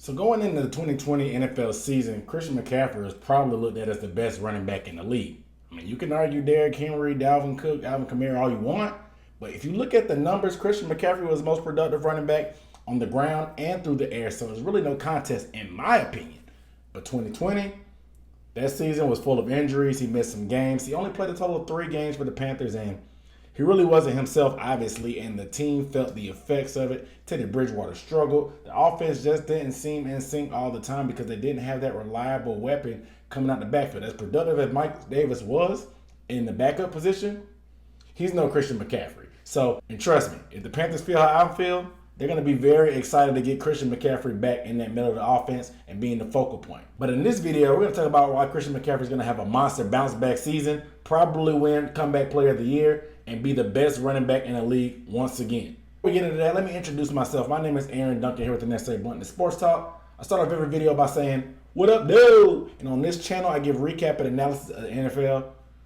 So going into the 2020 NFL season, Christian McCaffrey is probably looked at as the best running back in the league. I mean, you can argue Derrick Henry, Dalvin Cook, Alvin Kamara all you want, but if you look at the numbers, Christian McCaffrey was the most productive running back on the ground and through the air. So there's really no contest in my opinion. But 2020, that season was full of injuries. He missed some games. He only played a total of 3 games for the Panthers, and he really wasn't himself, obviously, and the team felt the effects of it. Teddy Bridgewater struggled. The offense just didn't seem in sync all the time because they didn't have that reliable weapon coming out the backfield. As productive as Mike Davis was in the backup position, he's no Christian McCaffrey. So, and trust me, if the Panthers feel how I feel, they're going to be very excited to get Christian McCaffrey back in that middle of the offense and being the focal point. But in this video, we're going to talk about why Christian McCaffrey is going to have a monster bounce back season, probably win comeback player of the year, and be the best running back in the league once again. Before we get into that, let me introduce myself. My name is Aaron Duncan here with the Necessary Bluntness Sports Talk. I start off every video by saying, "What up, dude?" And on this channel, I give recap and analysis of the NFL,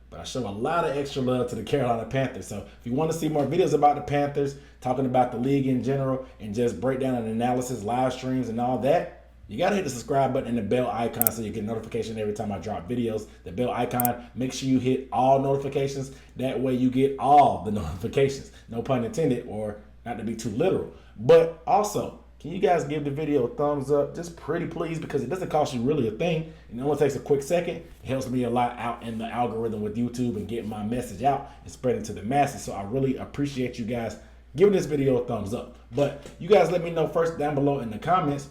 but I show a lot of extra love to the Carolina Panthers. So if you want to see more videos about the Panthers, talking about the league in general, and just breakdown and analysis, live streams, and all that, you got to hit the subscribe button and the bell icon so you get notification every time I drop videos. The bell icon, make sure you hit all notifications. That way you get all the notifications. No pun intended, or not to be too literal. But also, can you guys give the video a thumbs up? Just pretty please, because it doesn't cost you really a thing. It only takes a quick second. It helps me a lot out in the algorithm with YouTube and getting my message out and spreading to the masses. So I really appreciate you guys giving this video a thumbs up. But you guys let me know first down below in the comments,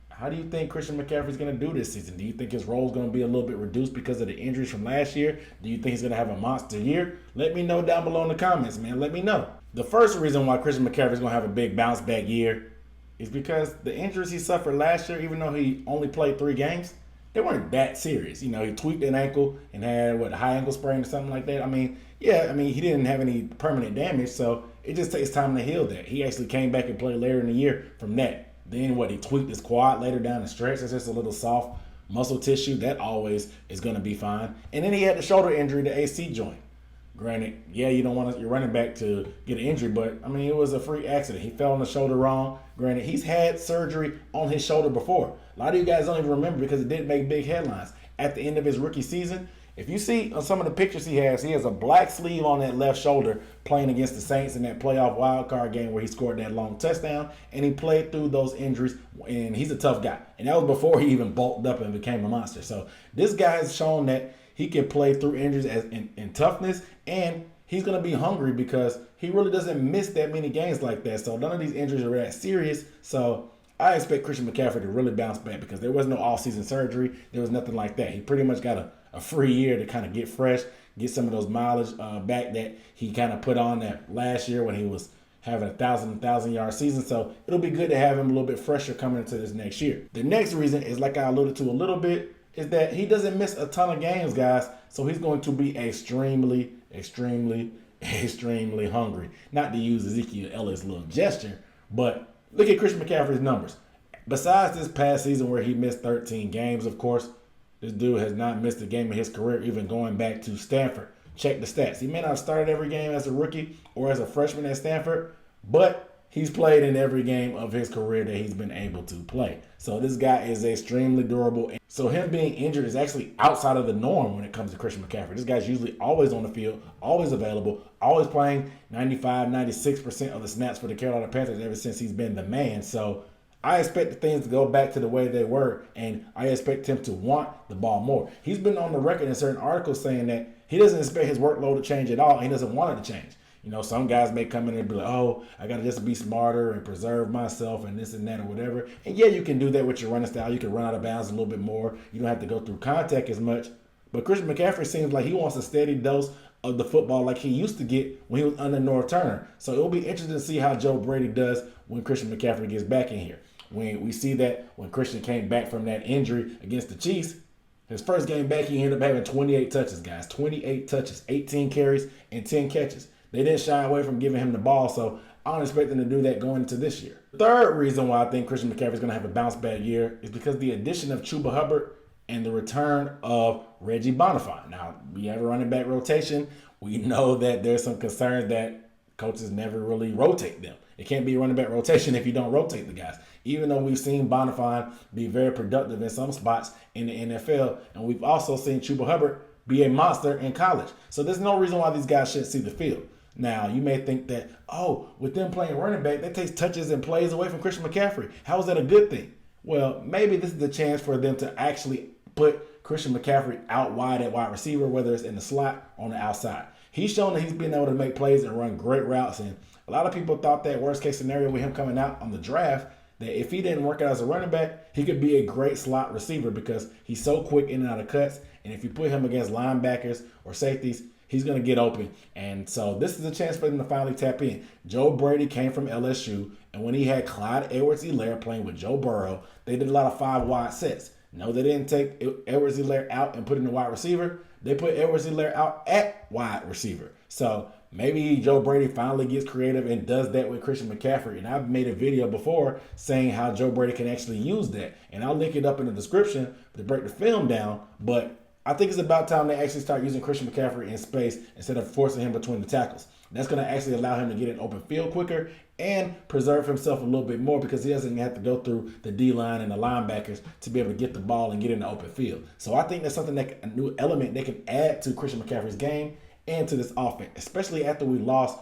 how do you think Christian McCaffrey is going to do this season? Do you think his role is going to be a little bit reduced because of the injuries from last year? Do you think he's going to have a monster year? Let me know down below in the comments, man. Let me know. The first reason why Christian McCaffrey is going to have a big bounce back year is because the injuries he suffered last year, even though he only played 3 games, they weren't that serious. You know, he tweaked an ankle and had, a high ankle sprain or something like that. I mean, he didn't have any permanent damage, so it just takes time to heal that. He actually came back and played later in the year from that. Then he tweaked his quad later down the stretch. It's just a little soft muscle tissue. That always is going to be fine. And then he had the shoulder injury, the AC joint. Granted, yeah, you don't want your running back to get an injury, but, I mean, it was a freak accident. He fell on the shoulder wrong. Granted, he's had surgery on his shoulder before. A lot of you guys don't even remember because it didn't make big headlines. At the end of his rookie season, if you see on some of the pictures he has a black sleeve on that left shoulder playing against the Saints in that playoff wildcard game where he scored that long touchdown, and he played through those injuries, and he's a tough guy. And that was before he even bulked up and became a monster. So this guy has shown that he can play through injuries in toughness, and he's going to be hungry because he really doesn't miss that many games like that. So none of these injuries are that serious. So I expect Christian McCaffrey to really bounce back because there was no off-season surgery. There was nothing like that. He pretty much got a free year to kind of get fresh, get some of those mileage back that he kind of put on that last year when he was having a 1,000-yard season. So it'll be good to have him a little bit fresher coming into this next year. The next reason is, like I alluded to a little bit, is that he doesn't miss a ton of games, guys. So he's going to be extremely hungry. Not to use Ezekiel Elliott's little gesture, but look at Christian McCaffrey's numbers. Besides this past season where he missed 13 games, of course, this dude has not missed a game in his career, even going back to Stanford. Check the stats. He may not have started every game as a rookie or as a freshman at Stanford, but he's played in every game of his career that he's been able to play. So this guy is extremely durable. So him being injured is actually outside of the norm when it comes to Christian McCaffrey. This guy's usually always on the field, always available, always playing 95, 96% of the snaps for the Carolina Panthers ever since he's been the man. So I expect things to go back to the way they were, and I expect him to want the ball more. He's been on the record in certain articles saying that he doesn't expect his workload to change at all, and he doesn't want it to change. You know, some guys may come in and be like, oh, I got to just be smarter and preserve myself and this and that or whatever. And yeah, you can do that with your running style. You can run out of bounds a little bit more. You don't have to go through contact as much. But Christian McCaffrey seems like he wants a steady dose of the football like he used to get when he was under North Turner. So it'll be interesting to see how Joe Brady does when Christian McCaffrey gets back in here. When we see that when Christian came back from that injury against the Chiefs, his first game back, he ended up having 28 touches, guys. 28 touches, 18 carries, and 10 catches. They didn't shy away from giving him the ball, so I don't expect them to do that going into this year. The third reason why I think Christian McCaffrey is going to have a bounce back year is because the addition of Chuba Hubbard and the return of Reggie Bonifant. Now, we have a running back rotation. We know that there's some concerns that coaches never really rotate them. It can't be a running back rotation if you don't rotate the guys. Even though we've seen Bonifant be very productive in some spots in the NFL, and we've also seen Chuba Hubbard be a monster in college. So there's no reason why these guys shouldn't see the field. Now, you may think that, with them playing running back, that takes touches and plays away from Christian McCaffrey. How is that a good thing? Well, maybe this is the chance for them to actually put Christian McCaffrey out wide at wide receiver, whether it's in the slot or on the outside. He's shown that he's been able to make plays and run great routes. And a lot of people thought that worst case scenario with him coming out on the draft, that if he didn't work out as a running back, he could be a great slot receiver because he's so quick in and out of cuts. And if you put him against linebackers or safeties, he's going to get open. And so this is a chance for them to finally tap in. Joe Brady came from LSU, and when he had Clyde Edwards-Helaire playing with Joe Burrow, they did a lot of 5-wide sets. No, they didn't take Edwards-Helaire out and put in the wide receiver. They put Edwards-Helaire out at wide receiver. So maybe Joe Brady finally gets creative and does that with Christian McCaffrey. And I've made a video before saying how Joe Brady can actually use that. And I'll link it up in the description to break the film down. But I think it's about time they actually start using Christian McCaffrey in space instead of forcing him between the tackles. That's going to actually allow him to get an open field quicker and preserve himself a little bit more because he doesn't have to go through the D-line and the linebackers to be able to get the ball and get in the open field. So I think that's something that a new element they can add to Christian McCaffrey's game and to this offense, especially after we lost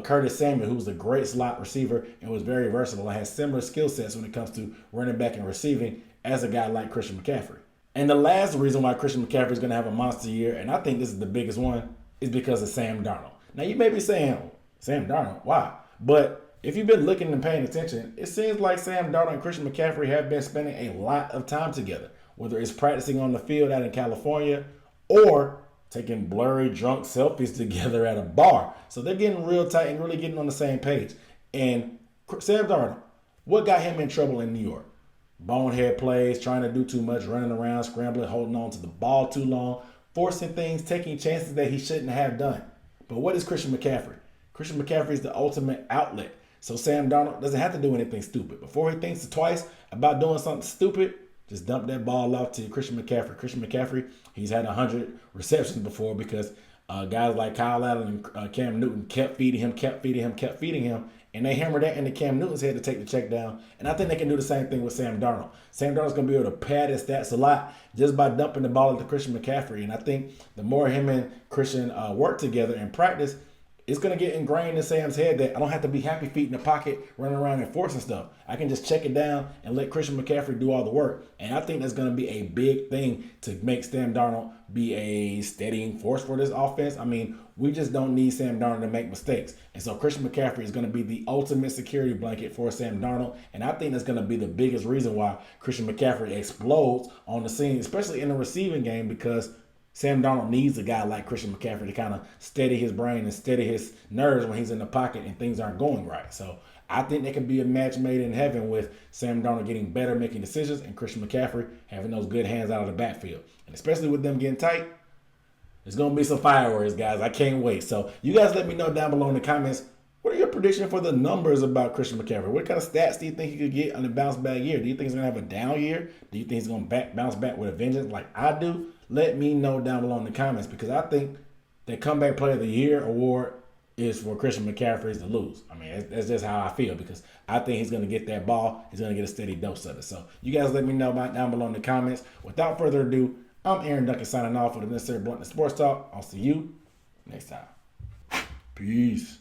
Curtis Samuel, who was a great slot receiver and was very versatile and has similar skill sets when it comes to running back and receiving as a guy like Christian McCaffrey. And the last reason why Christian McCaffrey is going to have a monster year, and I think this is the biggest one, is because of Sam Darnold. Now, you may be saying, Sam Darnold, why? But if you've been looking and paying attention, it seems like Sam Darnold and Christian McCaffrey have been spending a lot of time together, whether it's practicing on the field out in California or taking blurry, drunk selfies together at a bar. So they're getting real tight and really getting on the same page. And Sam Darnold, what got him in trouble in New York? Bonehead plays, trying to do too much, running around, scrambling, holding on to the ball too long, forcing things, taking chances that he shouldn't have done. But what is Christian McCaffrey? Christian McCaffrey is the ultimate outlet. So Sam Darnold doesn't have to do anything stupid. Before he thinks twice about doing something stupid, just dump that ball off to Christian McCaffrey. Christian McCaffrey, he's had 100 receptions before because guys like Kyle Allen and Cam Newton kept feeding him. And they hammered that into Cam Newton's head to take the check down. And I think they can do the same thing with Sam Darnold. Sam Darnold's going to be able to pad his stats a lot just by dumping the ball into Christian McCaffrey. And I think the more him and Christian work together in practice, it's going to get ingrained in Sam's head that I don't have to be happy feet in the pocket running around and forcing stuff. I can just check it down and let Christian McCaffrey do all the work. And I think that's going to be a big thing to make Sam Darnold be a steadying force for this offense. I mean, we just don't need Sam Darnold to make mistakes. And so Christian McCaffrey is going to be the ultimate security blanket for Sam Darnold. And I think that's going to be the biggest reason why Christian McCaffrey explodes on the scene, especially in the receiving game, because Sam Darnold needs a guy like Christian McCaffrey to kind of steady his brain and steady his nerves when he's in the pocket and things aren't going right. So I think there can be a match made in heaven with Sam Darnold getting better, making decisions, and Christian McCaffrey having those good hands out of the backfield. And especially with them getting tight, there's going to be some fireworks, guys. I can't wait. So you guys let me know down below in the comments, what are your predictions for the numbers about Christian McCaffrey? What kind of stats do you think he could get on a bounce back year? Do you think he's going to have a down year? Do you think he's going to bounce back with a vengeance like I do? Let me know down below in the comments, because I think that Comeback Player of the Year award is for Christian McCaffrey to lose. I mean, that's just how I feel, because I think he's going to get that ball. He's going to get a steady dose of it. So you guys let me know about down below in the comments. Without further ado, I'm Aaron Duncan signing off for the Necessary Bluntness Sports Talk. I'll see you next time. Peace.